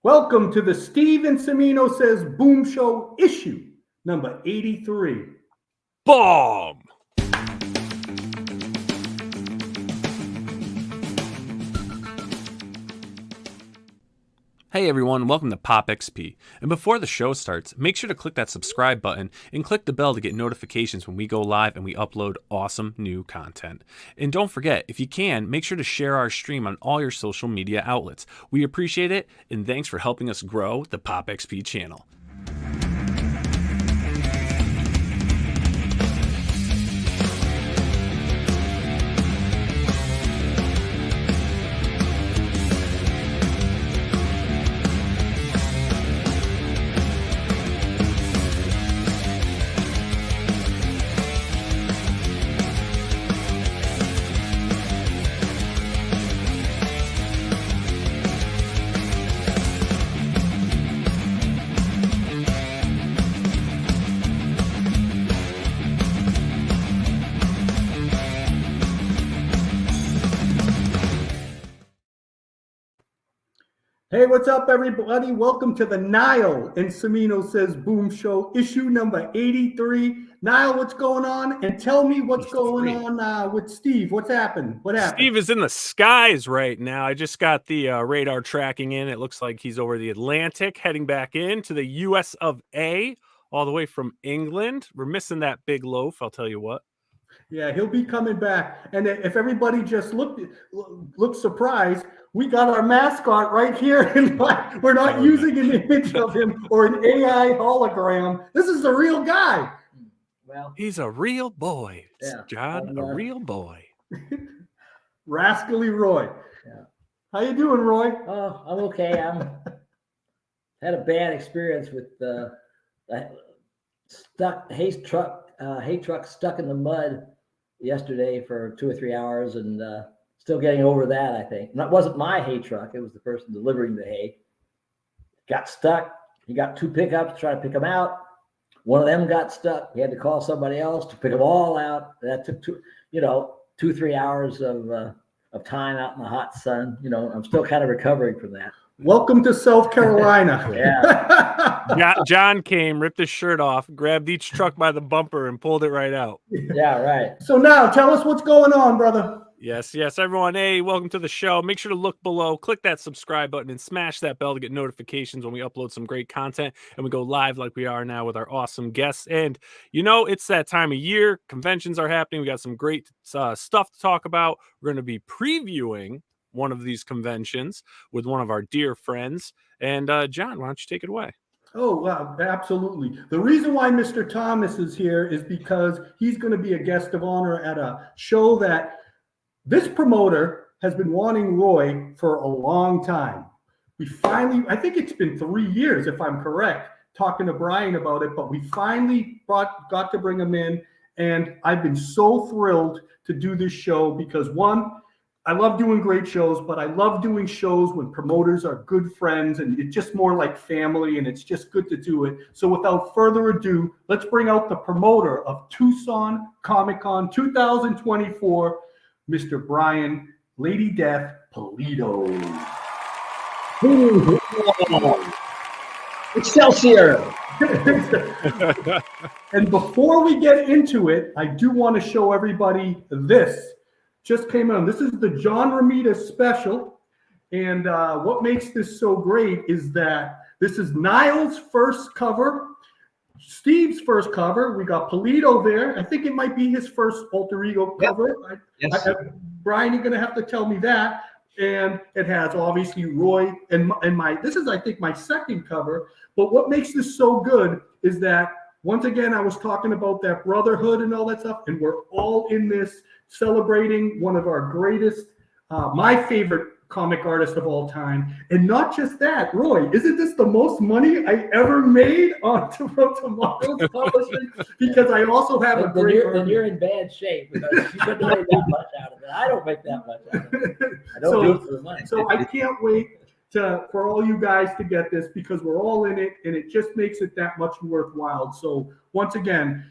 Welcome to the Steve and Semino Says Boom Show issue number 83. Bomb! Hey everyone, welcome to Pop XP. And before the show starts, make sure to click that subscribe button and click the bell to get notifications when we go live and we upload awesome new content. And don't forget, if you can, make sure to share our stream on all your social media outlets. We appreciate it, and thanks for helping us grow the Pop XP channel. Hey, what's up, everybody? Welcome to the Niall and Semino Says Boom Show issue number 83. Niall, what's going on? And tell me what's going on with Steve. What's happened? What happened? Steve is in the skies right now. I just got the radar tracking in. It looks like he's over the Atlantic, heading back into the U.S. of A, all the way from England. We're missing that big loaf, I'll tell you what. Yeah, he'll be coming back. And if everybody just looked surprised, we got our mascot right here. And we're not using an image of him or an AI hologram. This is the real guy. Well, he's a real boy. Yeah. John, a real boy. Rascally Roy. Yeah. How you doing, Roy? Oh, I'm okay. Had a bad experience with hay truck stuck in the mud yesterday for 2 or 3 hours, and still getting over that, I think. That wasn't my hay truck. It was the person delivering the hay. Got stuck. He got 2 pickups to try to pick them out. One of them got stuck. He had to call somebody else to pick them all out. That took 2, 3 hours of time out in the hot sun. I'm still kind of recovering from that. Welcome to South Carolina. Yeah. John came, ripped his shirt off, grabbed each truck by the bumper, and pulled it right out. Yeah, right. So now tell us what's going on, brother. Yes, everyone. Hey, welcome to the show. Make sure to look below, click that subscribe button, and smash that bell to get notifications when we upload some great content and we go live like we are now with our awesome guests. And, it's that time of year. Conventions are happening. We got some great stuff to talk about. We're going to be previewing one of these conventions with one of our dear friends. And John, why don't you take it away? Oh, wow, absolutely. The reason why Mr. Thomas is here is because he's going to be a guest of honor at a show that this promoter has been wanting Roy for a long time. We finally, I think it's been 3 years, if I'm correct, talking to Brian about it, but we finally got to bring him in. And I've been so thrilled to do this show because, one, I love doing great shows, but I love doing shows when promoters are good friends and it's just more like family, and it's just good to do it. So without further ado, let's bring out the promoter of Tucson Comic Con 2024, Mr. Brian Lady Death Pulido. Excelsior! And before we get into it, I do want to show everybody this. Just came on. This is the John Romita special. And what makes this so great is that this is Niall's first cover, Steve's first cover. We got Pulido there. I think it might be his first alter ego cover. Yes. Brian, you're going to have to tell me that. And it has obviously Roy and my, this is, I think, my second cover. But what makes this so good is that, once again, I was talking about that brotherhood and all that stuff, and we're all in this celebrating one of our greatest, my favorite comic artist of all time. And not just that, Roy, isn't this the most money I ever made on Tomorrow's Publishing? Because I also have a great... Then you're in bad shape because you couldn't make that much out of it. I don't make that much out of it. I don't do it for the money. So I can't wait for all you guys to get this, because we're all in it, and it just makes it that much worthwhile. So once again,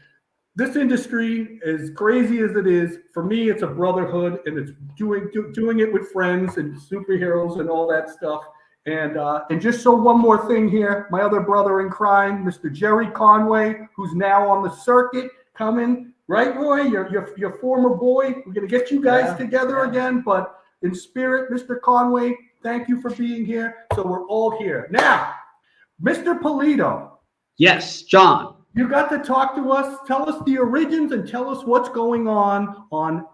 this industry, as crazy as it is, for me, it's a brotherhood, and it's doing it with friends and superheroes and all that stuff. And just so one more thing here, my other brother in crime, Mr. Jerry Conway, who's now on the circuit, coming, right, Roy? Your former boy. We're gonna get you guys together again, but in spirit, Mr. Conway, thank you for being here. So we're all here now, Mr. Pulido. Yes, John. You got to talk to us. Tell us the origins and tell us what's going on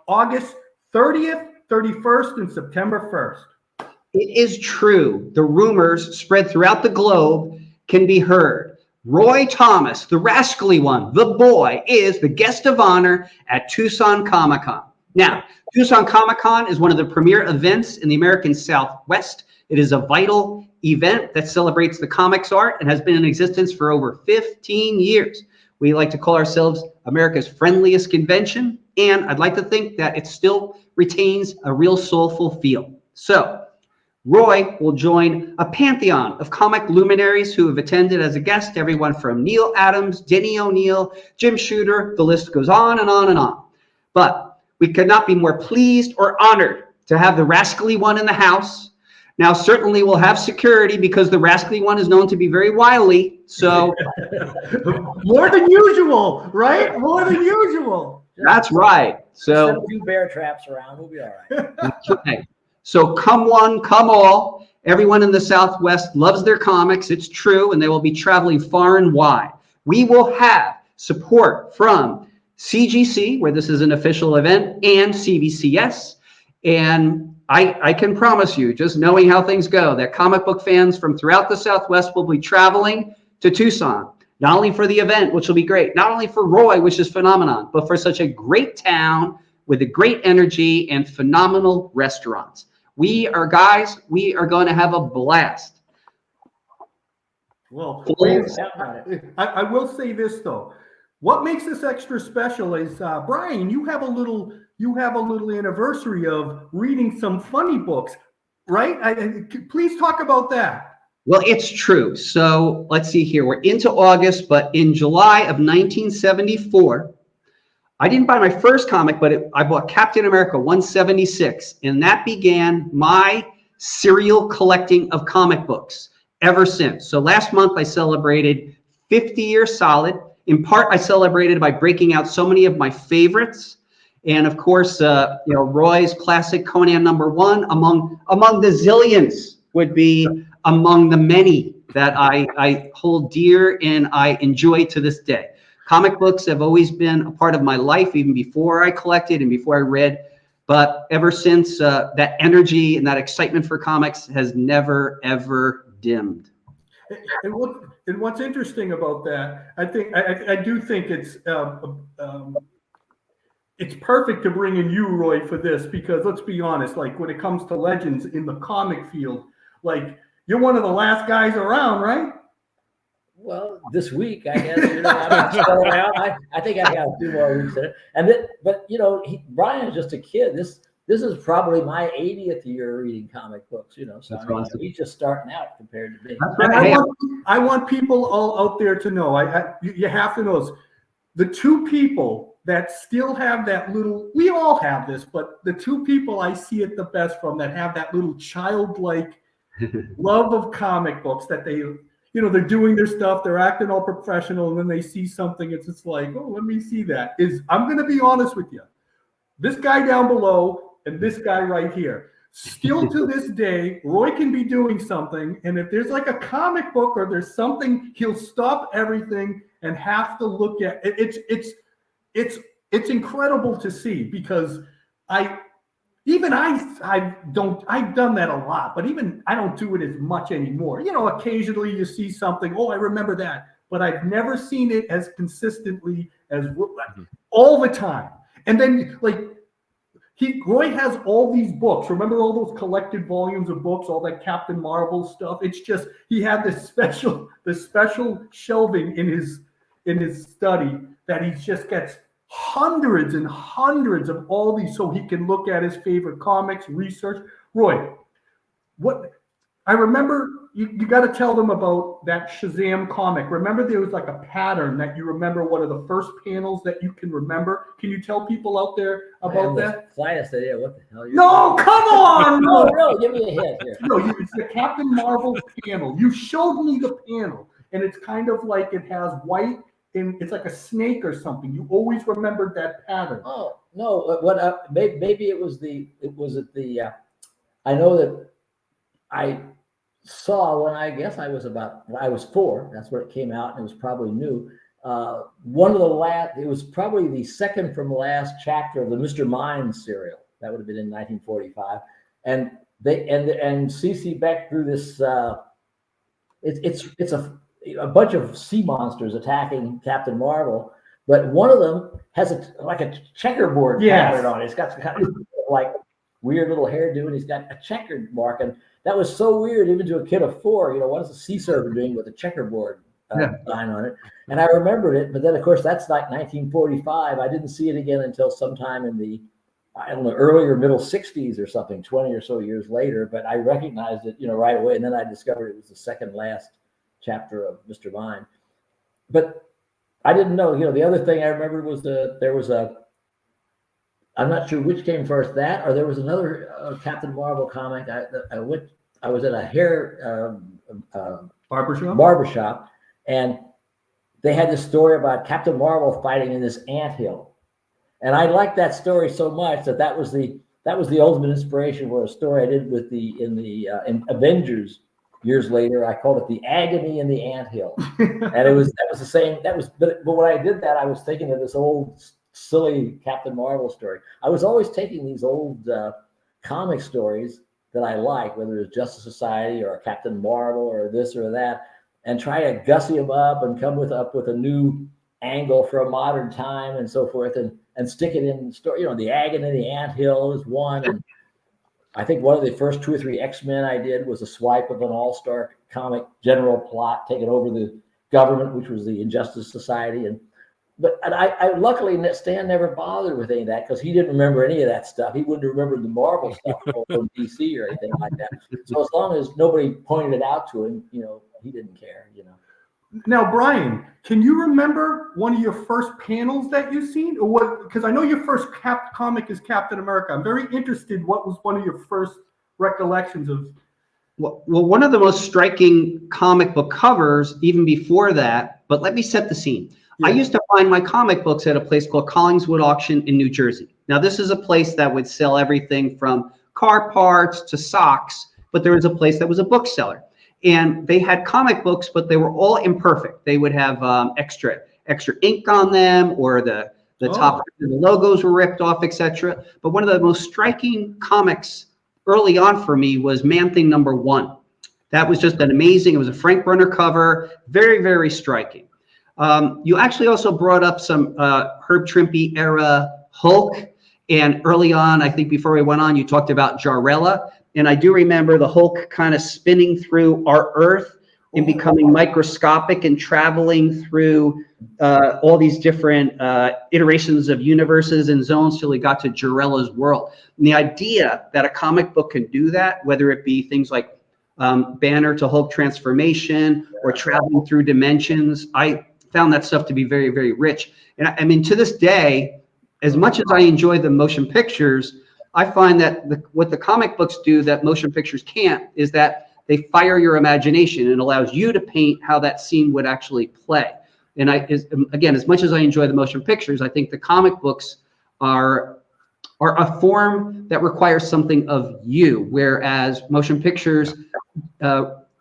August 30th, 31st, and September 1st. It is true. The rumors spread throughout the globe can be heard. Roy Thomas, the rascally one, the boy, is the guest of honor at Tucson Comic Con. Now, Tucson Comic Con is one of the premier events in the American Southwest. It is a vital event that celebrates the comics art and has been in existence for over 15 years. We like to call ourselves America's friendliest convention, and I'd like to think that it still retains a real soulful feel. So, Roy will join a pantheon of comic luminaries who have attended as a guest, everyone from Neil Adams, Denny O'Neil, Jim Shooter, the list goes on and on and on. But we could not be more pleased or honored to have the rascally one in the house. Now, certainly we'll have security because the rascally one is known to be very wily. So more than usual, right? More than usual. That's right. So set a few bear traps around, we'll be all right. That's right. So come one, come all. Everyone in the Southwest loves their comics. It's true, and they will be traveling far and wide. We will have support from CGC, where this is an official event, and CBCS. And I can promise you, just knowing how things go, that comic book fans from throughout the Southwest will be traveling to Tucson, not only for the event, which will be great, not only for Roy, which is phenomenon, but for such a great town with a great energy and phenomenal restaurants. We are going to have a blast. Well, I will say this though. What makes this extra special is, Brian, you have a little anniversary of reading some funny books, right? Please talk about that. Well, it's true. So let's see here. We're into August, but in July of 1974, I didn't buy my first comic, but I bought Captain America 176, and that began my serial collecting of comic books ever since. So last month I celebrated 50 years solid. In part, I celebrated by breaking out so many of my favorites, and of course, Roy's classic Conan #1 among the zillions would be among the many that I hold dear and I enjoy to this day. Comic books have always been a part of my life, even before I collected and before I read. But ever since, that energy and that excitement for comics has never, ever dimmed. And what's interesting about that, I do think it's perfect to bring in you, Roy, for this, because let's be honest, like when it comes to legends in the comic field, like you're one of the last guys around, right? Well, this week, I guess, I'm not still around. I think I got a few more weeks in it. But Brian's just a kid. This is probably my 80th year reading comic books, so awesome. He's just starting out compared to me. I want people all out there to know, you have to know this. The two people that still have that little, we all have this, but the two people I see it the best from that have that little childlike love of comic books, that they're doing their stuff, they're acting all professional, and then they see something, it's just like, oh, let me see that. I'm going to be honest with you. This guy down below and this guy right here, still to this day, Roy can be doing something, and if there's like a comic book or there's something, he'll stop everything and have to look at it. It's incredible to see, because I've done that a lot, but even I don't do it as much anymore. Occasionally you see something, oh, I remember that, but I've never seen it as consistently as all the time. And then Roy has all these books. Remember all those collected volumes of books, all that Captain Marvel stuff? It's just, he had this special shelving in his study that he just gets hundreds and hundreds of all these, so he can look at his favorite comics, research. Roy, what I remember you got to tell them about that Shazam comic. Remember, there was like a pattern that you remember, one of the first panels that you can remember. Can you tell people out there about that? Slightest idea what the hell you're No, come on! No, no, give me a hint here. No, it's the Captain Marvel panel. You showed me the panel, and it's kind of like it has white, and it's like a snake or something. You always remembered that pattern. Oh no, what? Maybe it was I know that I saw when I was 4. That's when it came out, and it was probably new. One of the last. It was probably the second from last chapter of the Mr. Mind serial. That would have been in 1945, and CC Beck drew this. It's a bunch of sea monsters attacking Captain Marvel, but one of them has a checkerboard pattern on it. It's got kind of like weird little hairdo, and he's got a checkered mark, and that was so weird even to a kid of 4. What is a sea server doing with a checkerboard sign on it? And I remembered it, but then of course that's like 1945. I didn't see it again until sometime in the earlier middle 60s or something, 20 or so years later. But I recognized it, right away, and then I discovered it was the second last chapter of Mr. Mind. But I didn't know. The other thing I remember was there was I'm not sure which came first, that or there was another Captain Marvel comic. I was at a hair barbershop, and they had this story about Captain Marvel fighting in this anthill, and I liked that story so much that was the ultimate inspiration for a story I did in Avengers years later. I called it The Agony in the Anthill, and that was the same. But when I did that, I was thinking of this old silly Captain Marvel story. I was always taking these old comic stories that I like, whether it's Justice Society or Captain Marvel or this or that, and try to gussy them up and come up with a new angle for a modern time and so forth, and stick it in the story. The Agony in the Anthill is one, and I think one of the first 2 or 3 X-Men I did was a swipe of an all-star comic general plot taking over the government, which was the Injustice Society. But I luckily Stan never bothered with any of that because he didn't remember any of that stuff. He wouldn't remember the Marvel stuff from DC or anything like that. So as long as nobody pointed it out to him, he didn't care. Now, Brian, can you remember one of your first panels that you've seen, or what? Because I know your first comic is Captain America. I'm very interested. What was one of your first recollections of? Well, one of the most striking comic book covers, even before that. But let me set the scene. Yeah. I used to find my comic books at a place called Collingswood Auction in New Jersey. Now, this is a place that would sell everything from car parts to socks, but there was a place that was a bookseller. And they had comic books, but they were all imperfect. They would have extra ink on them, or the top of the logos were ripped off, etc. But one of the most striking comics early on for me was Man-Thing #1. That was just an amazing. It was a Frank Brunner cover, very, very striking. You actually also brought up some Herb Trimpe era Hulk, and early on, I think before we went on, you talked about Jarrella. And I do remember the Hulk kind of spinning through our Earth and becoming microscopic and traveling through all these different iterations of universes and zones till he got to Jarrella's world. And the idea that a comic book can do that, whether it be things like Banner to Hulk transformation or traveling through dimensions, I found that stuff to be very, very rich. And I mean, to this day, as much as I enjoy the motion pictures, I find that what the comic books do that motion pictures can't is that they fire your imagination and allows you to paint how that scene would actually play. And again, as much as I enjoy the motion pictures, I think the comic books are a form that requires something of you, whereas motion pictures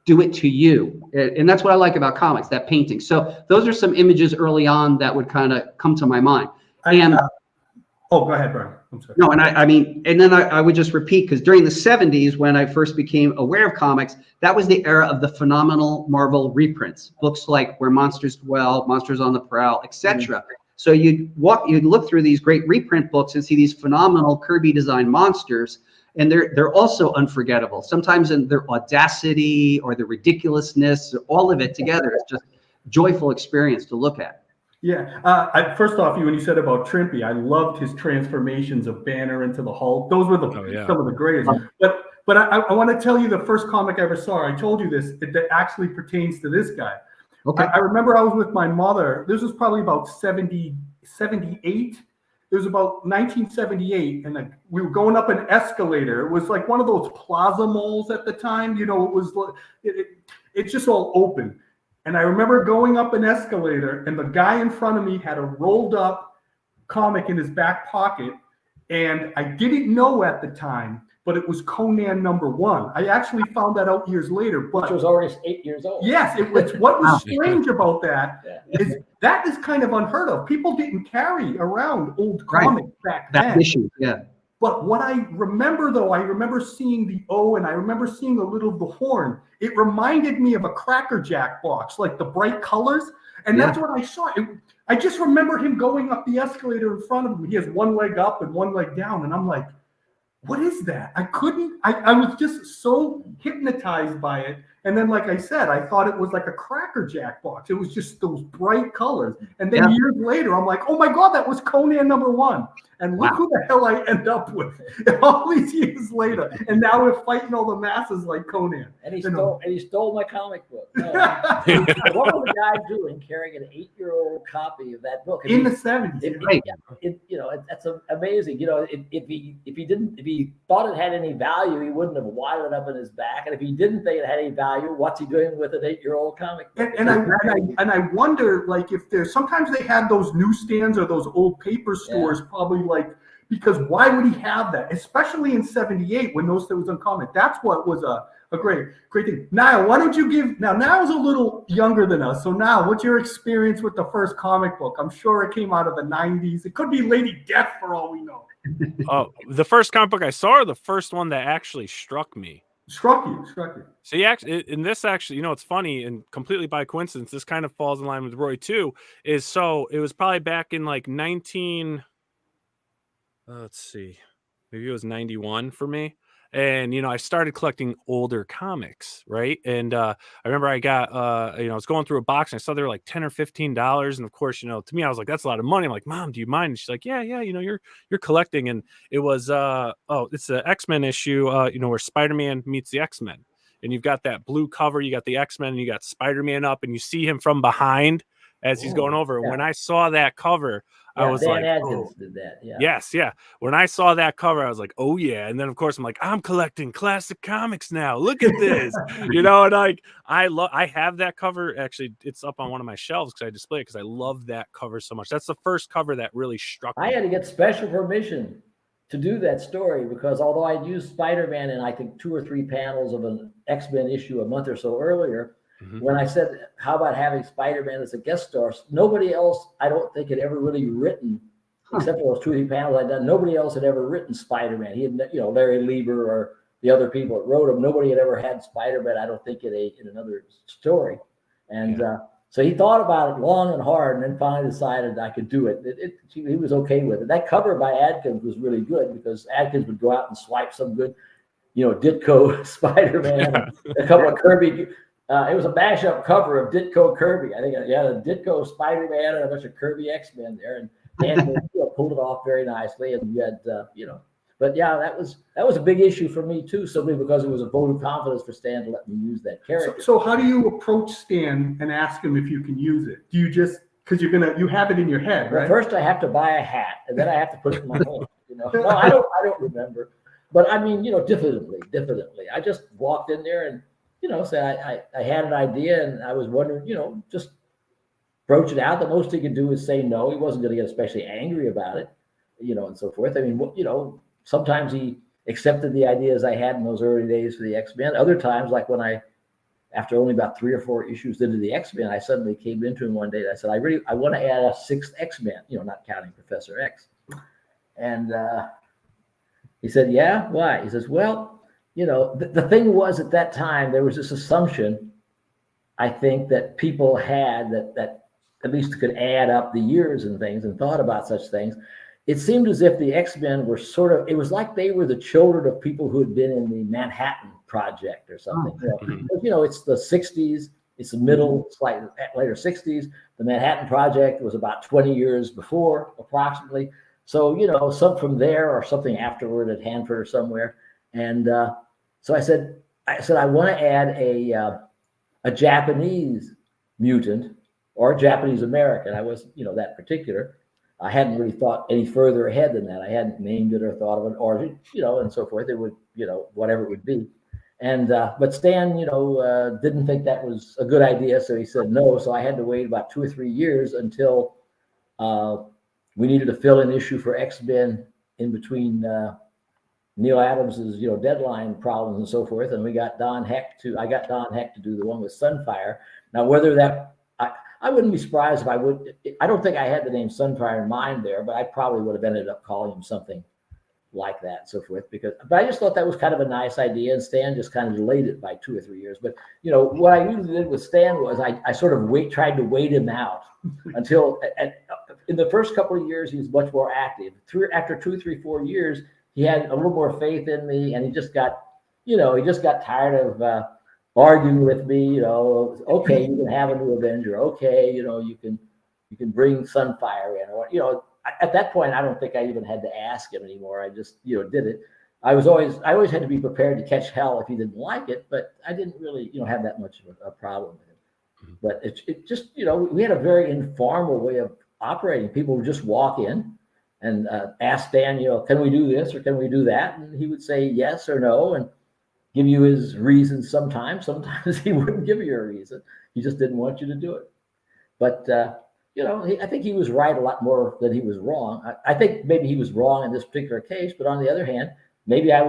do it to you. And that's what I like about comics, that painting. So those are some images early on that would kind of come to my mind. Go ahead, Brian. I'm sorry. No, and I mean, and then I would just repeat, because during the 70s, when I first became aware of comics, that was the era of the phenomenal Marvel reprints, books like Where Monsters Dwell, Monsters on the Prowl, etc. So you'd look through these great reprint books and see these phenomenal Kirby designed monsters, and they're also unforgettable. Sometimes in their audacity or the ridiculousness, all of it together is just joyful experience to look at. Yeah. First off, when you said about Trimpe, I loved his transformations of Banner into the Hulk. Those were some of the greatest. But But I want to tell you the first comic I ever saw. I told you this. That actually pertains to this guy. Okay. I remember I was with my mother. This was probably about 78. It was about 1978, and we were going up an escalator. It was like one of those plaza malls at the time. You know, it was it's just all open. And I remember going up an escalator, and the guy in front of me had a rolled up comic in his back pocket, and I didn't know at the time, but it was Conan #1. I actually found that out years later. But Which was already 8 years old. yes, it was. What was strange about that Yeah. is that is kind of unheard of. People didn't carry around old comics back That then. issue, yeah. But what I remember, though, I remember seeing the O, and I remember seeing a little of the horn. It reminded me of a Cracker Jack box, like the bright colors. And that's what I saw. I just remember him going up the escalator in front of me. He has one leg up and one leg down. And I'm like, what is that? I was just so hypnotized by it. And then, like I said, I thought it was like a Cracker Jack box. It was just those bright colors. And then years later, I'm like, oh my God, that was Conan #1. And look who the hell I end up with all these years later. And now we're fighting all the masses like Conan. And he stole my comic book. What was the guy doing carrying an 8-year-old copy of that book? In the 70s. That's amazing. You know, if he thought it had any value, he wouldn't have wired it up in his back. And if he didn't think it had any value, what's he doing with an 8-year-old comic book? And I wonder, like, if there's sometimes they had those newsstands or those old paper stores, probably like, because why would he have that? Especially in '78 when those things was uncommon. That's what was a great thing. Niall, why don't you give? Now, Niall's a little younger than us, so Niall, what's your experience with the first comic book? I'm sure it came out of the '90s. It could be Lady Death for all we know. Oh, the first comic book I saw, or the first one that actually struck me? Struck you. So this actually, you know, it's funny and completely by coincidence, this kind of falls in line with Roy too. It was probably back in like let's see, maybe it was 91 for me. And, you know, I started collecting older comics, right? And I remember I got, I was going through a box and I saw they were like $10 or $15. And of course, you know, to me, I was like, that's a lot of money. I'm like, Mom, do you mind? And she's like, yeah, you know, you're collecting. And it was, it's an X-Men issue, where Spider-Man meets the X-Men. And you've got that blue cover, you got the X-Men, and you got Spider-Man up, and you see him from behind as he's going over. Yeah. When I saw that cover, I was Dan like, Adkins did that. Yeah. Yes, yeah. When I saw that cover, I was like, oh yeah. And then of course I'm like, I'm collecting classic comics now. Look at this. You know, and like I have that cover. Actually, it's up on one of my shelves because I display it because I love that cover so much. That's the first cover that really struck me. I had to get special permission to do that story because although I'd used Spider-Man in I think 2 or 3 panels of an X-Men issue a month or so earlier, when I said, how about having Spider-Man as a guest star, nobody else, I don't think, had ever really written, except for those 2 or 3 panels I'd done, nobody else had ever written Spider-Man. He had, Larry Lieber or the other people that wrote him, nobody had ever had Spider-Man, I don't think, in another story. And so he thought about it long and hard and then finally decided I could do it. He was okay with it. That cover by Adkins was really good because Adkins would go out and swipe some good, Ditko Spider-Man, a couple of Kirby. It was a mashup cover of Ditko Kirby. I think, the Ditko Spider-Man and a bunch of Kirby X-Men there, and Dan pulled it off very nicely. And you had, but yeah, that was a big issue for me too, simply because it was a vote of confidence for Stan to let me use that character. So how do you approach Stan and ask him if you can use it? Do you just because you have it in your head, right? Well, first I have to buy a hat, and then I have to put it in my hand. No, I don't remember, but I mean, diffidently. I just walked in there and. Say I had an idea and I was wondering, just broach it out. The most he could do is say no. He wasn't going to get especially angry about it, and so forth. I mean, sometimes he accepted the ideas I had in those early days for the X-Men. Other times, like when after only about 3 or 4 issues into the X-Men, I suddenly came into him one day and I said, I want to add a 6th X-Men, not counting Professor X. And he said, yeah, why? He says, well, the thing was at that time, there was this assumption, I think, that people had that at least could add up the years and things and thought about such things. It seemed as if the X-Men were it was like they were the children of people who had been in the Manhattan Project or something. It's the 60s, it's the middle, slightly later 60s. The Manhattan Project was about 20 years before, approximately. So, some from there or something afterward at Hanford or somewhere. And So I said, I want to add a Japanese mutant or a Japanese American. I was, that particular. I hadn't really thought any further ahead than that. I hadn't named it or thought of an origin, and so forth. It would, whatever it would be. And but Stan, didn't think that was a good idea, so he said no. So I had to wait about 2 or 3 years until we needed to fill an issue for X-Men in between Neil Adams's, deadline problems and so forth. And I got Don Heck to do the one with Sunfire. Now, whether that, I wouldn't be surprised if I don't think I had the name Sunfire in mind there, but I probably would have ended up calling him something like that and so forth, but I just thought that was kind of a nice idea, and Stan just kind of delayed it by 2 or 3 years. But what I usually did with Stan was I sort of tried to wait him out until, and in the first couple of years he was much more active. After 2, 3, 4 years, he had a little more faith in me, and he just got tired of arguing with me. Okay, you can have a new Avenger. Okay, you can bring Sunfire in, or at that point, I don't think I even had to ask him anymore. I just, did it. I always had to be prepared to catch hell if he didn't like it, but I didn't really, have that much of a problem with it. But it just, we had a very informal way of operating. People would just walk in and ask Dan, can we do this or can we do that? And he would say yes or no and give you his reasons sometimes. Sometimes he wouldn't give you a reason. He just didn't want you to do it. But, I think he was right a lot more than he was wrong. I think maybe he was wrong in this particular case, but on the other hand, maybe I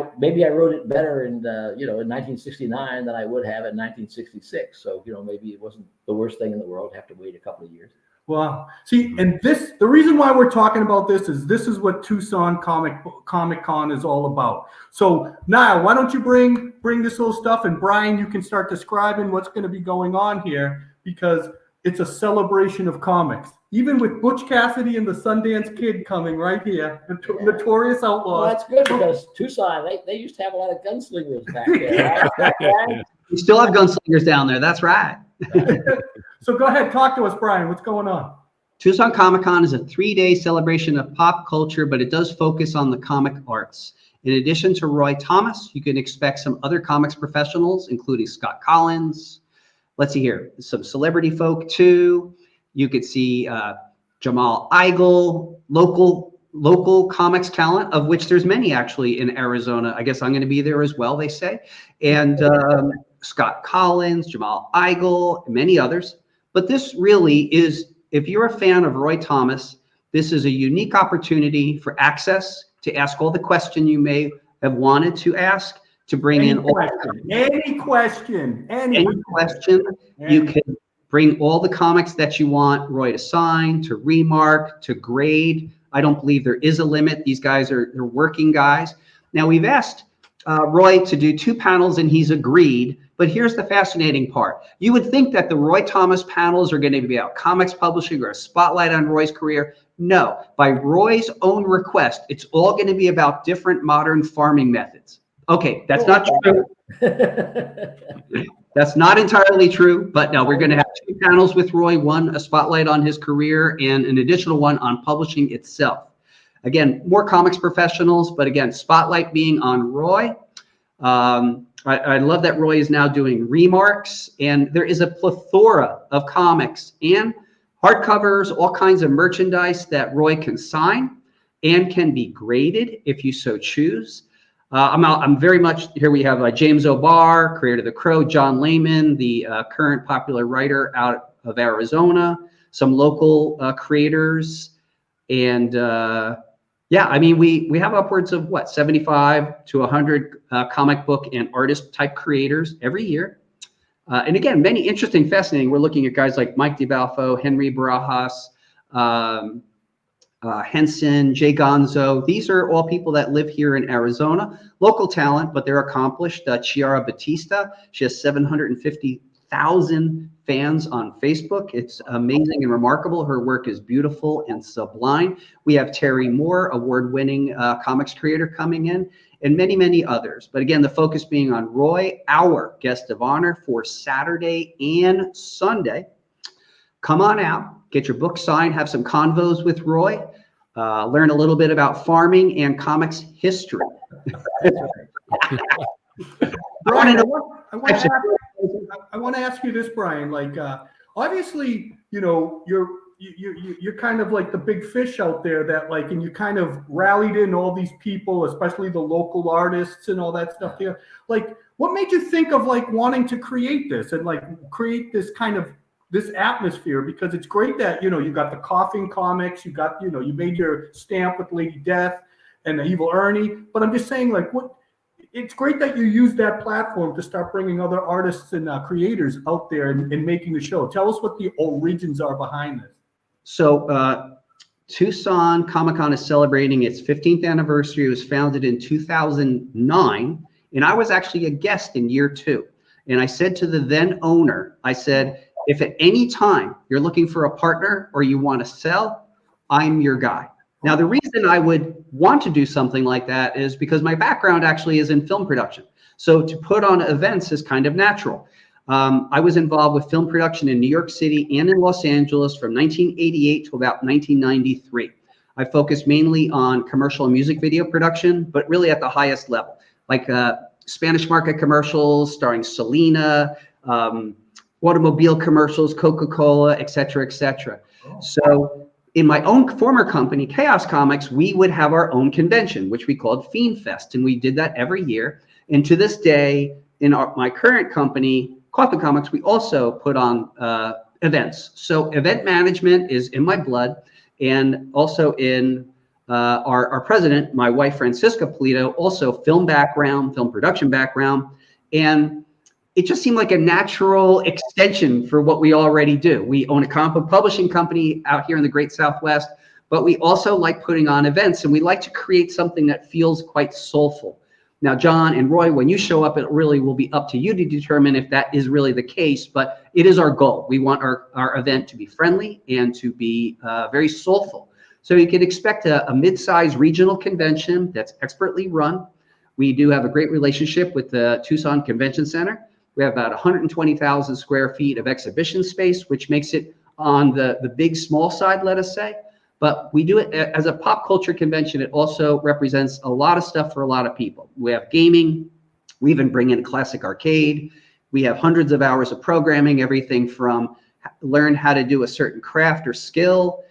wrote it better in 1969 than I would have in 1966. So maybe it wasn't the worst thing in the world to have to wait a couple of years. Well, see, and the reason why we're talking about this is what Tucson Comic Con is all about. So now, why don't you bring this little stuff, and Brian, you can start describing what's going to be going on here, because it's a celebration of comics. Even with Butch Cassidy and the Sundance Kid coming right here, Notorious Outlaws. Well, that's good, because Tucson, they used to have a lot of gunslingers back there. Right? We still have gunslingers down there. That's right. So go ahead, talk to us, Brian. What's going on? Tucson Comic Con is a 3-day celebration of pop culture, but it does focus on the comic arts. In addition to Roy Thomas, you can expect some other comics professionals, including Scott Collins. Let's see here, some celebrity folk too. You could see Jamal Igle, local comics talent, of which there's many actually in Arizona. I guess I'm going to be there as well, they say. And Scott Collins, Jamal Igle, many others. But this really is, if you're a fan of Roy Thomas, this is a unique opportunity for access to ask all the questions you may have wanted to ask, to bring any question. You can bring all the comics that you want Roy to sign, to remark, to grade. I don't believe there is a limit. These guys they're working guys. Now, we've asked Roy to do 2 panels and he's agreed, but here's the fascinating part. You would think that the Roy Thomas panels are going to be about comics publishing or a spotlight on Roy's career. No, by Roy's own request, it's all going to be about different modern farming methods. Okay, that's not true. That's not entirely true, but no, we're going to have 2 panels with Roy, one a spotlight on his career and an additional one on publishing itself. Again, more comics professionals, but again, spotlight being on Roy. I love that Roy is now doing remarks, and there is a plethora of comics and hardcovers, all kinds of merchandise that Roy can sign and can be graded if you so choose. I'm very much here. We have James O'Barr, creator of The Crow, John Layman, the current popular writer out of Arizona, some local creators, and yeah, I mean, we have upwards of 75 to 100 comic book and artist type creators every year. And again, many interesting, fascinating. We're looking at guys like Mike DeBalfo, Henry Barajas, Henson, Jay Gonzo. These are all people that live here in Arizona, local talent, but they're accomplished. Chiara Batista, she has 750,000 fans on Facebook. It's amazing and remarkable. Her work is beautiful and sublime. We have Terry Moore, award-winning comics creator, coming in, and many, many others. But again, the focus being on Roy, our guest of honor for Saturday and Sunday. Come on out, get your book signed, have some convos with Roy, learn a little bit about farming and comics history. Brian, I I want to ask you this, Brian. Like, obviously, you're kind of like the big fish out there that like, and you kind of rallied in all these people, especially the local artists and all that stuff there. Like, what made you think of like wanting to create this and like create this kind of this atmosphere? Because it's great that, you got the Coughing comics, you got, you made your stamp with Lady Death and the Evil Ernie. But I'm just saying, like, it's great that you use that platform to start bringing other artists and creators out there and making the show. Tell us what the origins are behind this. So Tucson Comic Con is celebrating its 15th anniversary. It was founded in 2009, and I was actually a guest in year 2. And I said to the then owner, I said, if at any time you're looking for a partner or you want to sell, I'm your guy. Now, the reason I would want to do something like that is because my background actually is in film production. So to put on events is kind of natural. I was involved with film production in New York City and in Los Angeles from 1988 to about 1993. I focused mainly on commercial and music video production, but really at the highest level, like Spanish market commercials starring Selena, automobile commercials, Coca-Cola, et cetera, et cetera. So in my own former company, Chaos Comics, we would have our own convention, which we called Fiend Fest, and we did that every year. And to this day, in my current company, Tuscon Comics, we also put on events. So event management is in my blood, and also in our president, my wife, Francisca Pulido, also film background, film production background, and it just seemed like a natural extension for what we already do. We own a comic book publishing company out here in the Great Southwest, but we also like putting on events, and we like to create something that feels quite soulful. Now, John and Roy, when you show up, it really will be up to you to determine if that is really the case, but it is our goal. We want our event to be friendly and to be very soulful. So you can expect a mid-sized regional convention that's expertly run. We do have a great relationship with the Tucson Convention Center. We have about 120,000 square feet of exhibition space, which makes it on the big, small side, let us say. But we do it as a pop culture convention. It also represents a lot of stuff for a lot of people. We have gaming. We even bring in classic arcade. We have hundreds of hours of programming, everything from learn how to do a certain craft or skill.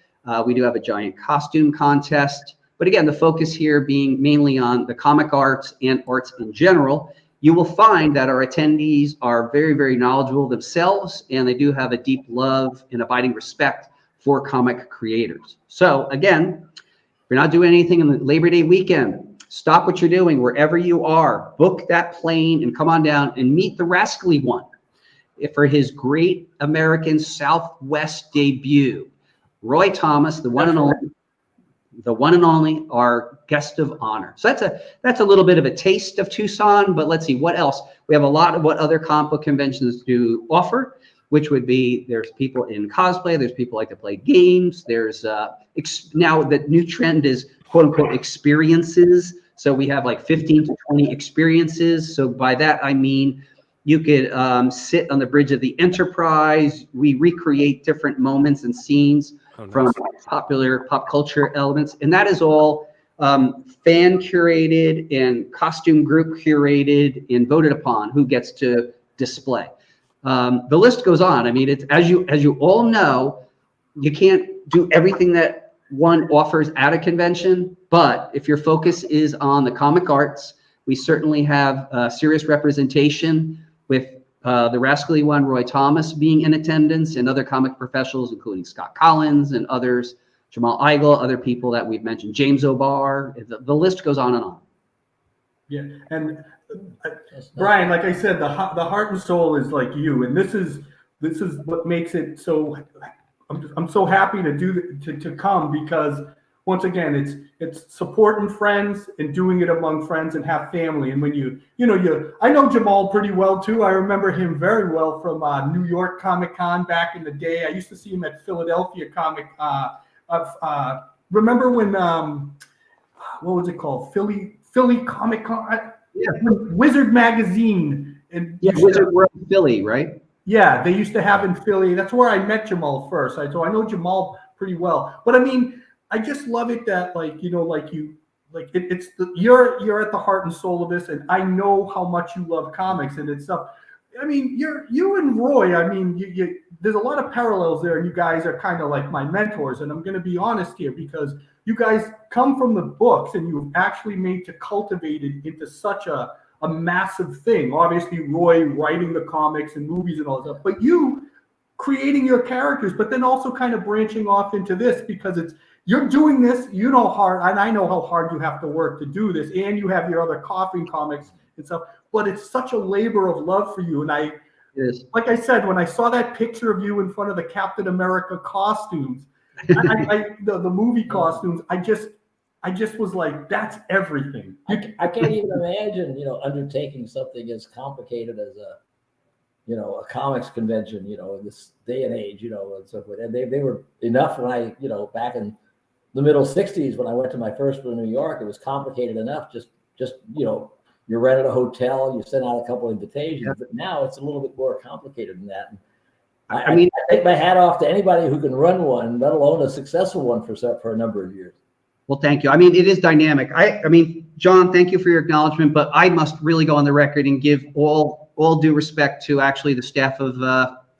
We do have a giant costume contest. But again, the focus here being mainly on the comic arts and arts in general. You will find that our attendees are very, very knowledgeable themselves, and they do have a deep love and abiding respect for comic creators. So again, if you're not doing anything in the Labor Day weekend, stop what you're doing wherever you are, book that plane and come on down and meet the Rascally One for his great American Southwest debut. Roy Thomas, the one and only, our guest of honor. So that's a little bit of a taste of Tucson, but let's see what else. We have a lot of what other comic book conventions do offer, which would be there's people in cosplay, there's people like to play games, there's now the new trend is quote unquote experiences. So we have like 15 to 20 experiences. So by that I mean you could sit on the bridge of the Enterprise. We recreate different moments and scenes from popular pop culture elements, and that is all fan curated and costume group curated and voted upon who gets to display. The list goes on. I mean, it's as you all know, you can't do everything that one offers at a convention, but if your focus is on the comic arts, we certainly have serious representation with the Rascally One, Roy Thomas, being in attendance, and other comic professionals, including Scott Collins and others, Jamal Eigel, other people that we've mentioned, James O'Barr. The list goes on and on. Yeah, and Brian, like I said, the heart and soul is like you, and this is what makes it so. I'm so happy to come because once again, it's supporting friends and doing it among friends and have family. And when I know Jamal pretty well too. I remember him very well from New York Comic Con back in the day. I used to see him at Philadelphia Comic. Remember when what was it called? Philly Comic Con. Yeah. Wizard Magazine. And Wizard World Philly, right? Yeah, they used to have in Philly. That's where I met Jamal first. So I know Jamal pretty well. But I mean, I just love it that like you like you're at the heart and soul of this, and I know how much you love comics and it's stuff. I mean, you and Roy. I mean, there's a lot of parallels there, and you guys are kind of like my mentors. And I'm going to be honest here because you guys come from the books, and you've actually made to cultivate it into such a massive thing. Obviously, Roy writing the comics and movies and all that stuff, but you creating your characters, but then also kind of branching off into this because you're doing this. You know hard, and I know how hard you have to work to do this, and you have your other coffin comics and stuff. But it's such a labor of love for you. And like I said, when I saw that picture of you in front of the Captain America costumes, the movie costumes, I just was like, that's everything. I can't even imagine, undertaking something as complicated as a comics convention, in this day and age, and so forth. And they were enough when I, back in the middle 60s, when I went to my first one in New York, it was complicated enough. Just you rented a hotel, you sent out a couple of invitations, but now it's a little bit more complicated than that. I mean, I take my hat off to anybody who can run one, let alone a successful one for a number of years. Well, thank you. I mean, it is dynamic. I mean, John, thank you for your acknowledgement, but I must really go on the record and give all due respect to actually the staff of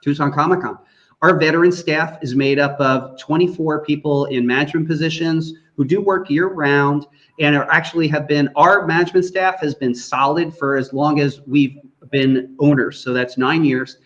Tucson Comic Con. Our veteran staff is made up of 24 people in management positions who do work year round and our management staff has been solid for as long as we've been owners. So that's 9 years.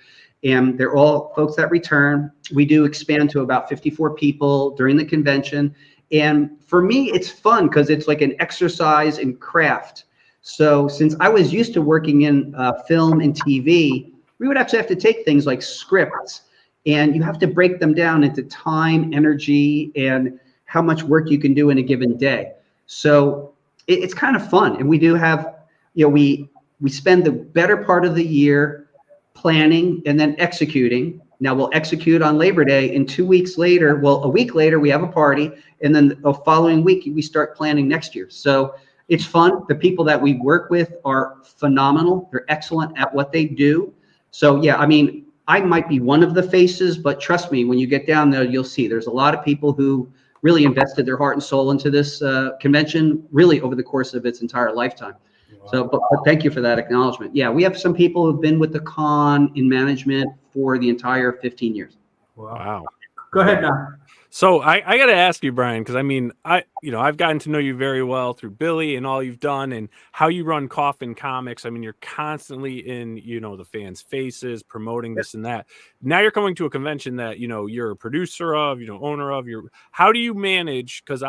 And they're all folks that return. We do expand to about 54 people during the convention. And for me, it's fun because it's like an exercise in craft. So since I was used to working in film and TV, we would actually have to take things like scripts and you have to break them down into time, energy, and how much work you can do in a given day. So it's kind of fun. And we do have, we spend the better part of the year planning and then executing. Now we'll execute on Labor Day, and 2 weeks later, a week later, we have a party, and then the following week we start planning next year. So it's fun. The people that we work with are phenomenal. They're excellent at what they do. So yeah, I mean, I might be one of the faces, but trust me, when you get down there, you'll see there's a lot of people who really invested their heart and soul into this convention, really over the course of its entire lifetime. Wow. So, but thank you for that acknowledgement. Yeah, we have some people who've been with the con in management for the entire 15 years. Wow. Go ahead now. So I got to ask you, Brian, because I mean, I've gotten to know you very well through Billy and all you've done and how you run Coffin Comics. I mean, you're constantly in, the fans' faces, promoting this and that. Now you're coming to a convention that, you're a producer of, owner of. How do you manage? Because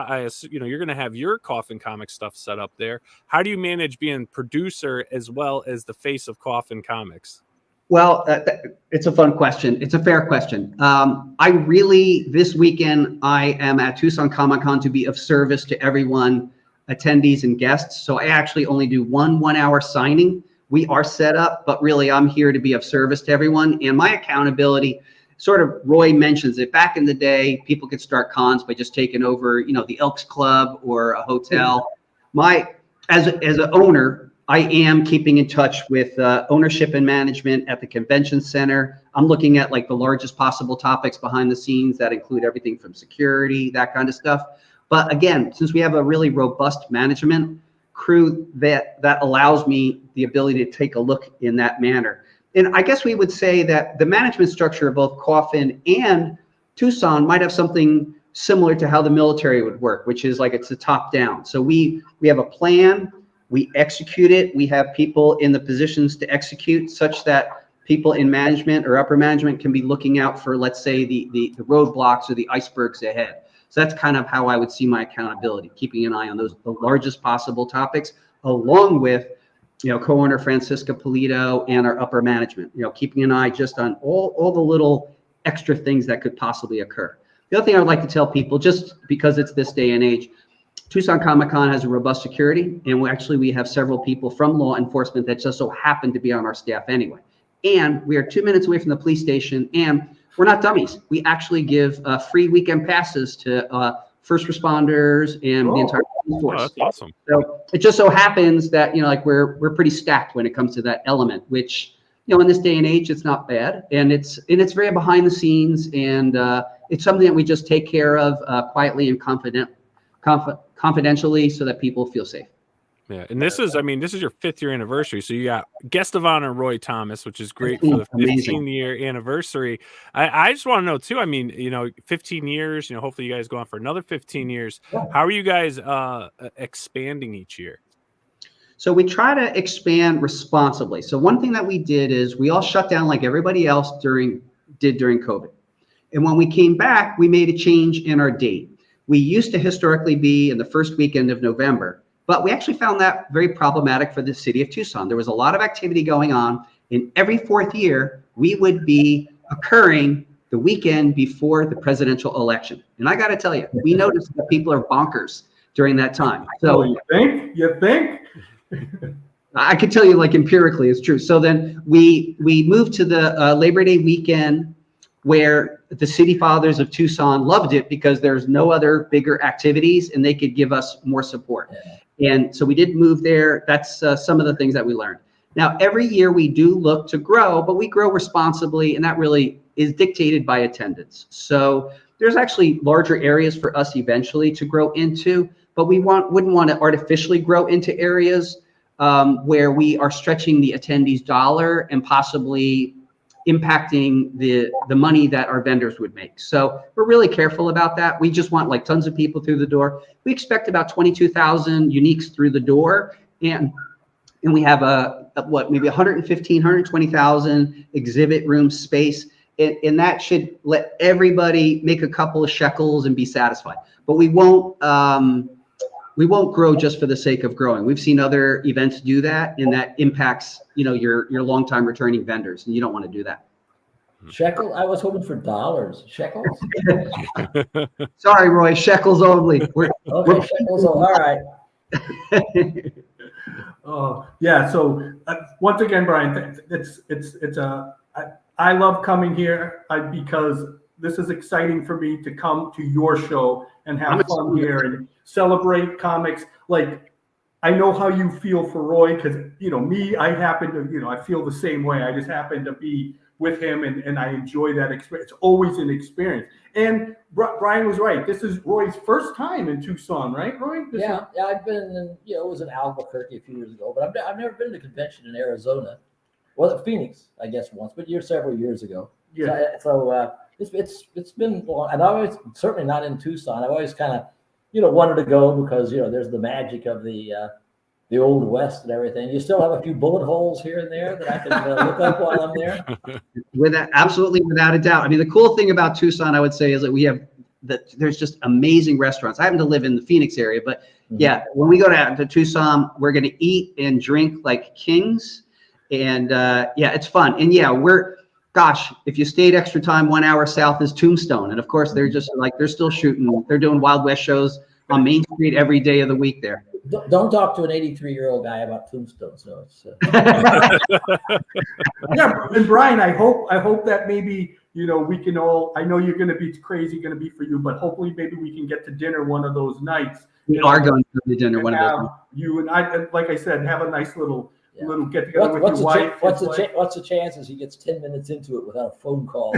you're going to have your Coffin Comics stuff set up there. How do you manage being producer as well as the face of Coffin Comics? Well, it's a fun question. It's a fair question. This weekend, I am at Tucson Comic Con to be of service to everyone, attendees and guests. So I actually only do one hour signing. We are set up, but really I'm here to be of service to everyone. And my accountability, sort of Roy mentions it, back in the day, people could start cons by just taking over, the Elks Club or a hotel. As an owner, I am keeping in touch with ownership and management at the convention center. I'm looking at like the largest possible topics behind the scenes that include everything from security, that kind of stuff. But again, since we have a really robust management crew that allows me the ability to take a look in that manner. And I guess we would say that the management structure of both Coffin and Tucson might have something similar to how the military would work, which is like it's a top down. So we have a plan. We execute it. We have people in the positions to execute such that people in management or upper management can be looking out for, let's say, the roadblocks or the icebergs ahead. So that's kind of how I would see my accountability, keeping an eye on the largest possible topics, along with, co-owner Francisca Pulido and our upper management, keeping an eye just on all the little extra things that could possibly occur. The other thing I would like to tell people, just because it's this day and age, Tucson Comic Con has a robust security, and we have several people from law enforcement that just so happen to be on our staff anyway. And we are 2 minutes away from the police station, and we're not dummies. We actually give free weekend passes to first responders and the entire police force. Oh, that's awesome. So it just so happens that we're pretty stacked when it comes to that element, which in this day and age it's not bad, and it's very behind the scenes, and it's something that we just take care of quietly and confidently. confidentially so that people feel safe. Yeah, and this is your 5th year anniversary. So you got guest of honor Roy Thomas, which is great for the 15-year anniversary. I just want to know too. 15 years. Hopefully you guys go on for another 15 years. How are you guys expanding each year? So we try to expand responsibly. So one thing that we did is we all shut down like everybody else during COVID. And when we came back, we made a change in our date. We used to historically be in the first weekend of November. But we actually found that very problematic for the city of Tucson. There was a lot of activity going on. In every 4th year, we would be occurring the weekend before the presidential election. And I got to tell you, we noticed that people are bonkers during that time. So you think? I could tell you like empirically it's true. So then we moved to the Labor Day weekend, where the city fathers of Tucson loved it because there's no other bigger activities and they could give us more support. Yeah. And so we did move there. That's some of the things that we learned. Now, every year we do look to grow, but we grow responsibly, and that really is dictated by attendance. So there's actually larger areas for us eventually to grow into, but we wouldn't want to artificially grow into areas where we are stretching the attendees' dollar and possibly impacting the money that our vendors would make. So we're really careful about that. We just want like tons of people through the door. We expect about 22,000 uniques through the door. And we have maybe 115, 120,000 exhibit room space. And that should let everybody make a couple of shekels and be satisfied. But we won't grow just for the sake of growing. We've seen other events do that, and that impacts, your longtime returning vendors, and you don't want to do that. Shekel? I was hoping for dollars. Shekels? Sorry, Roy. Shekels only. Okay, shekels. All right. Yeah. So once again, Brian, I love coming here because this is exciting for me to come to your show and have fun here and celebrate comics. Like, I know how you feel for Roy because, me, I happen to, I feel the same way. I just happen to be with him and I enjoy that experience. It's always an experience. And Brian was right. This is Roy's first time in Tucson, right, Roy? Yeah, I've been in, it was in Albuquerque a few years ago, but I've never been to a convention in Arizona. Well, Phoenix, I guess, once, but several years ago. Yeah. So it's been long, and I always, certainly not in Tucson. I've always kind of, wanted to go because there's the magic of the old West and everything. You still have a few bullet holes here and there that I can look up while I'm there. Absolutely, without a doubt. I mean, the cool thing about Tucson, I would say, is that there's just amazing restaurants. I happen to live in the Phoenix area, but yeah, when we go to Tucson, we're going to eat and drink like kings, and it's fun. And yeah, if you stayed extra time, 1 hour south is Tombstone. And of course, they're still shooting. They're doing Wild West shows on Main Street every day of the week there. Don't talk to an 83-year-old guy about Tombstone. So it's yeah. And Brian, I hope that maybe, we can all, I know you're going to be crazy, going to be for you, but hopefully maybe we can get to dinner one of those nights. We are going to dinner one of those nights. You and I, like I said, have a nice little get together with your wife. What's the chances he gets 10 minutes into it without a phone call?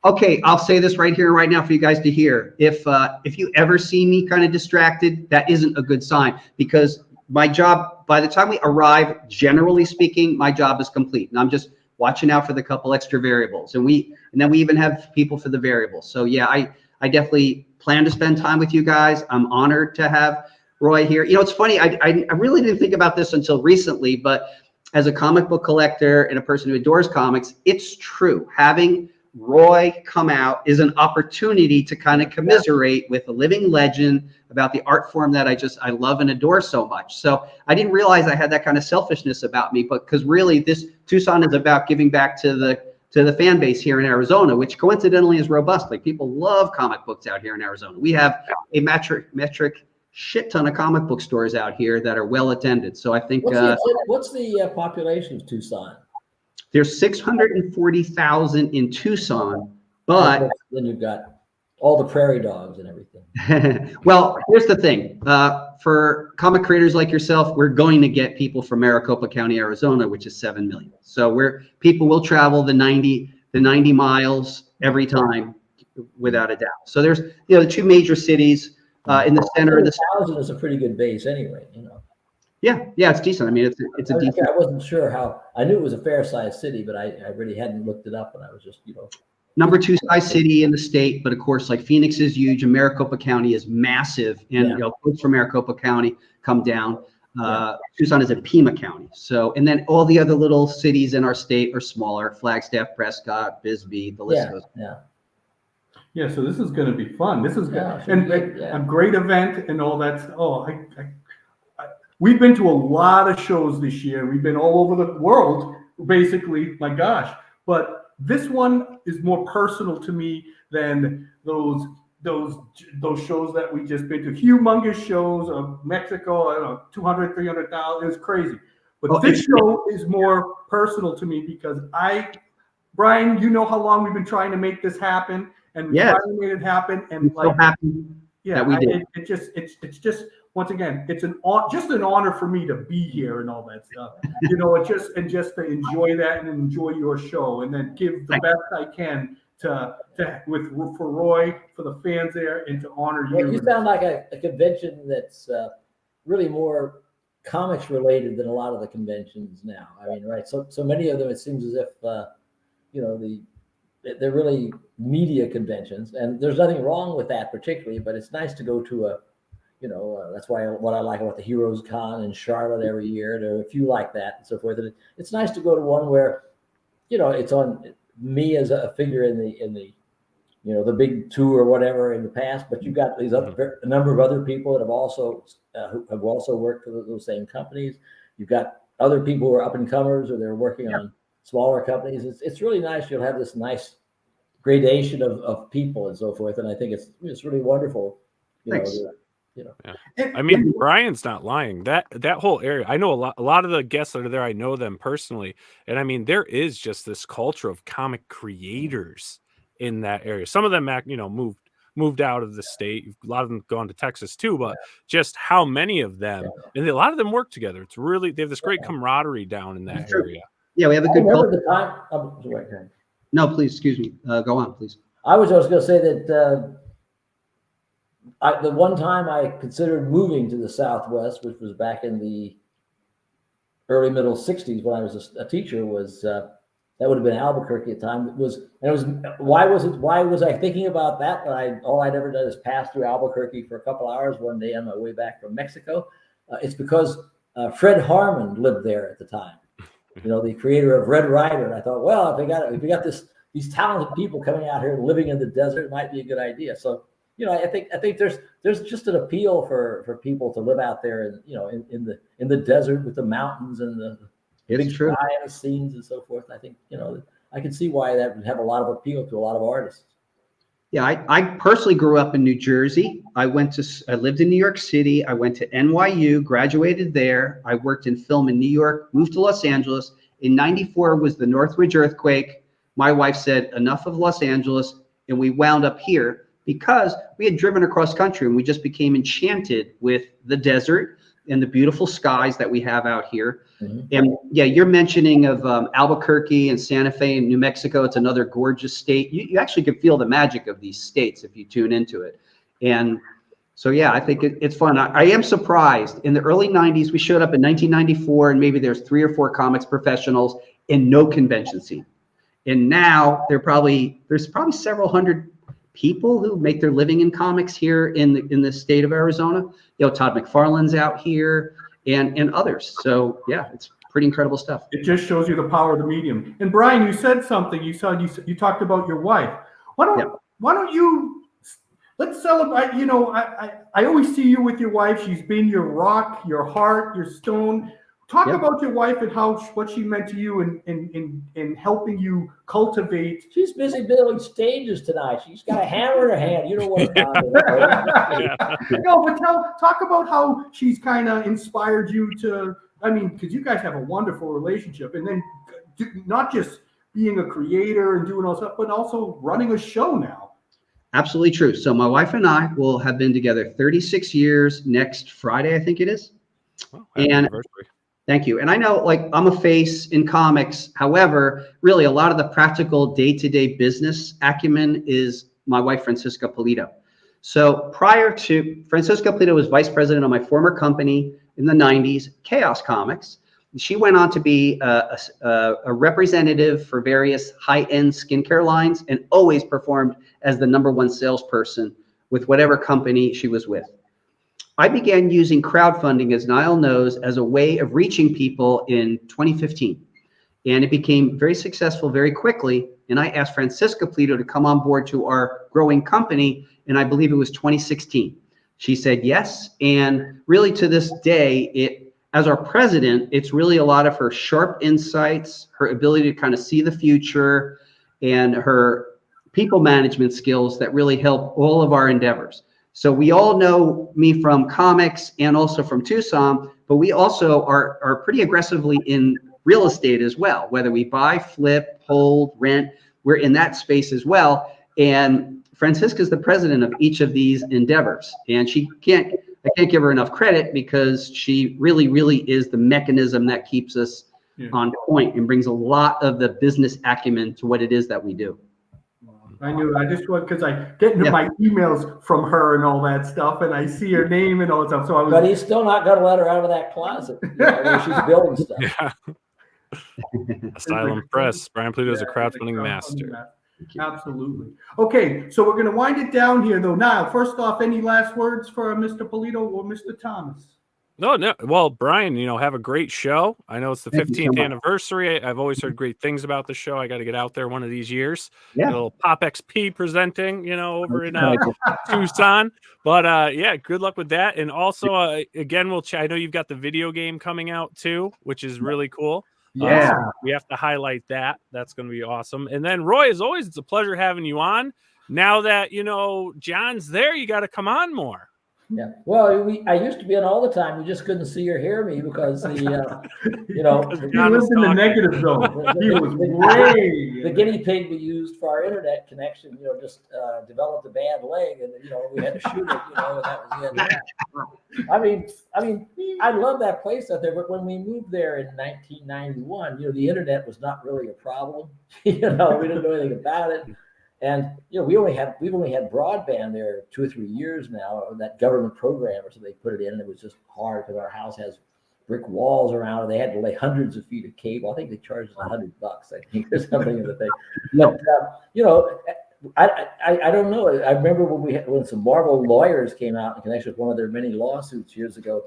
Okay, I'll say this right here, right now, for you guys to hear. If you ever see me kind of distracted, that isn't a good sign, because my job, by the time we arrive, generally speaking, my job is complete, and I'm just watching out for the couple extra variables, and then we even have people for the variables. So yeah, I definitely plan to spend time with you guys. I'm honored to have Roy here. It's funny, I really didn't think about this until recently, but as a comic book collector and a person who adores comics, it's true. Having Roy come out is an opportunity to kind of commiserate with a living legend about the art form that I love and adore so much. So I didn't realize I had that kind of selfishness about me, but because really this Tucson is about giving back to the fan base here in Arizona, which coincidentally is robust. Like, people love comic books out here in Arizona. We have a metric shit ton of comic book stores out here that are well attended. So I think what's the population of Tucson? There's 640,000 in Tucson, but then you've got all the prairie dogs and everything. Well, here's the thing. For comic creators like yourself, we're going to get people from Maricopa County, Arizona, which is 7 million. So people will travel the 90 miles every time without a doubt. So there's, the two major cities in the center of the. 1,000 is a pretty good base anyway, Yeah, it's decent. I mean, it's a decent. I wasn't sure how. I knew it was a fair-sized city, but I really hadn't looked it up, and I was just, Number 2 size city in the state, but of course, like Phoenix is huge, and Maricopa County is massive, and folks from Maricopa County come down. Tucson is in Pima County. So, and then all the other little cities in our state are smaller: Flagstaff, Prescott, Bisbee. The list goes. Yeah, so this is going to be fun. This is Yeah, a great event and all that. We've been to a lot of shows this year. We've been all over the world, basically. My gosh, but this one is more personal to me than those shows that we just been to. Humongous shows of Mexico, I don't know, 200, 300,000. It's crazy. But this show is more personal to me because Brian, you know how long we've been trying to make this happen, and we finally made it happen. And so happy that we did. It's just once again, it's just an honor for me to be here and all that stuff. Just to enjoy that and enjoy your show, and then give the best I can for Roy, for the fans there, and to honor you. Well, you sound like a convention that's really more comics related than a lot of the conventions now. I mean, right? So many of them, it seems as if they're really media conventions, and there's nothing wrong with that particularly. But it's nice to go to that's what I like about the Heroes Con in Charlotte every year. There are a few like that and so forth. And it's nice to go to one where, it's on me as a figure in the the big two or whatever in the past, but you've got a number of other people that have also worked for those same companies. You've got other people who are up and comers, or they're working on smaller companies. It's really nice. You'll have this nice gradation of people and so forth, and I think it's really wonderful. Thanks. I mean, Brian's not lying. That whole area, I know a lot of the guests that are there, I know them personally, and I mean, there is just this culture of comic creators in that area. Some of them, moved out of the state. A lot of them gone to Texas too, but just how many of them, and a lot of them work together. It's really, they have this great camaraderie down in that area. Yeah, we have a good. Remember the time? No, please, excuse me. Go on, please. I was just going to say that. The one time I considered moving to the Southwest, which was back in the early middle '60s when I was a teacher, was that would have been Albuquerque at the time. Why was I thinking about that? All I'd ever done is pass through Albuquerque for a couple hours one day on my way back from Mexico. It's because Fred Harmon lived there at the time. The creator of Red Rider. And I thought, well, if we got these talented people coming out here living in the desert, it might be a good idea. So. I think there's just an appeal for people to live out there, in the desert with the mountains and the big sky and the scenes and so forth. I think I can see why that would have a lot of appeal to a lot of artists. Yeah, I personally grew up in New Jersey. I lived in New York City. I went to NYU, graduated there. I worked in film in New York, moved to Los Angeles. In '94 was the Northridge earthquake. My wife said, enough of Los Angeles, and we wound up here. Because we had driven across country and we just became enchanted with the desert and the beautiful skies that we have out here. Mm-hmm. And you're mentioning of Albuquerque and Santa Fe and New Mexico. It's another gorgeous state. You actually can feel the magic of these states if you tune into it. And so, I think it's fun. I am surprised. In the early 90s, we showed up in 1994 and maybe there's 3 or 4 comics professionals and no convention scene. And now there's probably several hundred people who make their living in comics here in the state of Arizona. Todd McFarlane's out here and others. So it's pretty incredible stuff. It just shows you the power of the medium. And Brian, you said something. You talked about your wife. Why don't you let's celebrate? I always see you with your wife. She's been your rock, your heart, your stone. Talk about your wife and what she meant to you in helping you cultivate. She's busy building stages tonight. She's got a hammer in her hand. You know what about it. No, but talk about how she's kind of inspired you to. I mean, because you guys have a wonderful relationship, and then not just being a creator and doing all stuff, but also running a show now. Absolutely true. So my wife and I will have been together 36 years next Friday, I think it is. Well, and thank you. And I know, I'm a face in comics. However, really, a lot of the practical day-to-day business acumen is my wife, Francisca Pulido. So prior to, Francisca Pulido was vice president of my former company in the 90s, Chaos Comics. She went on to be a representative for various high-end skincare lines and always performed as the #1 salesperson with whatever company she was with. I began using crowdfunding, as Niall knows, as a way of reaching people in 2015. And it became very successful very quickly. And I asked Francisca Pulido to come on board to our growing company, and I believe it was 2016. She said yes. And really to this day, as our president, it's really a lot of her sharp insights, her ability to kind of see the future, and her people management skills that really help all of our endeavors. So we all know me from comics and also from Tucson, but we also are pretty aggressively in real estate as well, whether we buy, flip, hold, rent, we're in that space as well. And Francisca is the president of each of these endeavors. And I can't give her enough credit because she really, really is the mechanism that keeps us on point and brings a lot of the business acumen to what it is that we do. I knew it. I just want, because I get into my emails from her and all that stuff, and I see her name and all that stuff. So I was. But he's still not going to let her out of that closet where she's building stuff. Yeah. Asylum Press. Brian Pulido is a crowdfunding master. Absolutely. Okay, so we're going to wind it down here, though. Now, first off, any last words for Mr. Pulido or Mr. Thomas? No. Well, Brian, have a great show. I know it's the 15th anniversary. I've always heard great things about the show. I got to get out there one of these years. Yeah. A little Pop XP presenting, over in Tucson. But good luck with that. And also, again, I know you've got the video game coming out too, which is really cool. Yeah. So we have to highlight that. That's going to be awesome. And then Roy, as always, it's a pleasure having you on. Now that, John's there, you got to come on more. Yeah. Well, I used to be on all the time. You just couldn't see or hear me because he lived in the negative zone. He was way. The guinea pig we used for our internet connection, just developed a bad leg, and we had to shoot it. And that was the end of that. I mean, I love that place out there. But when we moved there in 1991, the internet was not really a problem. We didn't know anything about it. And we've only had broadband there 2 or 3 years now, that government program, or so they put it in, and it was just hard because our house has brick walls around it. They had to lay hundreds of feet of cable. I think they charged us $100, I think, or something in the thing. But I don't know. I remember when some Marvel lawyers came out in connection with one of their many lawsuits years ago.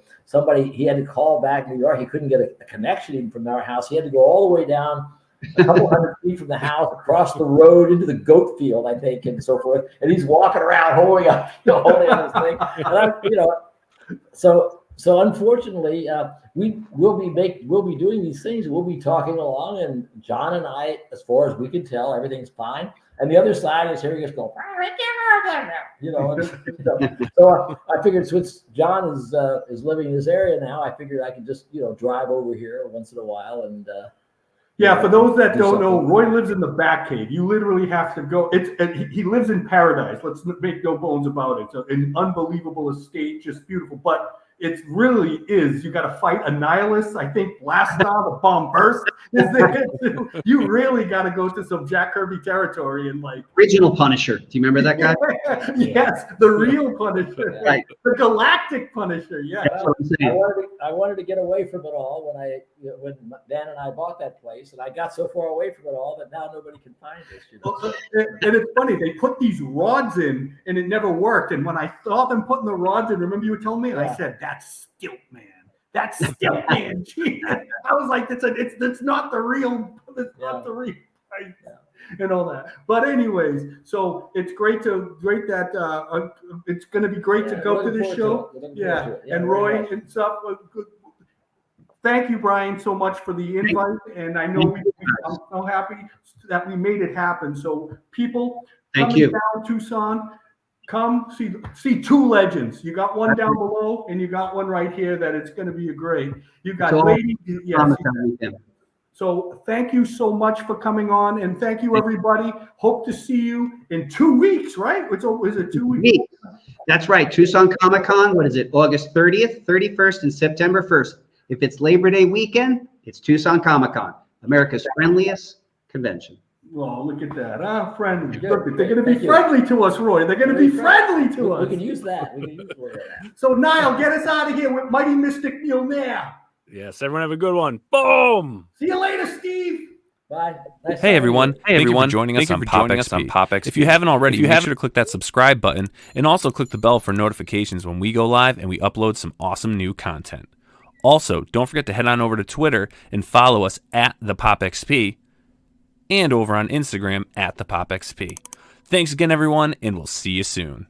He had to call back New York. He couldn't get a connection even from our house. He had to go all the way down a couple hundred feet from the house, across the road into the goat field, I think, and so forth. And he's walking around holding this thing. And so unfortunately, we'll be doing these things. We'll be talking along, and John and I, as far as we can tell, everything's fine. And the other side is hearing us go, So I figured since John is living in this area now, I figured I could just drive over here once in a while and. Yeah, for those that don't know, Roy lives in the back cave. You literally have to go. He lives in paradise. Let's make no bones about it. It's an unbelievable estate, just beautiful. But it really is. You got to fight a nihilist. I think last time the bomb burst. You really got to go to some Jack Kirby territory and original Punisher. Do you remember that guy? Yes, the real Punisher, right? The galactic Punisher. Yeah. I wanted to get away from it all when Dan and I bought that place, and I got so far away from it all that now nobody can find us. And it's funny, they put these rods in, and it never worked. And when I saw them putting the rods in, remember you were telling me, and I said, "That's stilt man. That's stilt man." I was like, "It's not the real. It's not the real." And all that. But anyways, so it's great that it's going to be great to go to this show. And Roy and stuff. Thank you, Brian, so much for the invite. And I know I'm so happy that we made it happen. So people, thank you. Down Tucson, come see two legends. You got one down below, and you got one right here. That it's going to be great. You got ladies. Yes. So thank you so much for coming on, and thank you, everybody. Hope to see you in 2 weeks, right? Is it 2 weeks? That's right. Tucson Comic Con. What is it? August 30th, 31st, and September 1st. If it's Labor Day weekend, it's Tucson Comic Con, America's friendliest convention. Oh, look at that, huh? Friendly. Good, Perfect. They're good. going to be Thank you. friendly to us, Roy. They're going to be friendly to We us. can use that. We can use a little bit of that. So, Niall, get us out of here with Mighty Mystic Millionaire. Yes, everyone have a good one. Boom! See you later, Steve. Bye. Nice Hey talking everyone, to you. thank you for joining us on Pop XP. If you haven't already, make sure to click that subscribe button and also click the bell for notifications when we go live and we upload some awesome new content. Also, don't forget to head on over to Twitter and follow us at the Pop XP and over on Instagram at the Pop XP. Thanks again everyone, and we'll see you soon.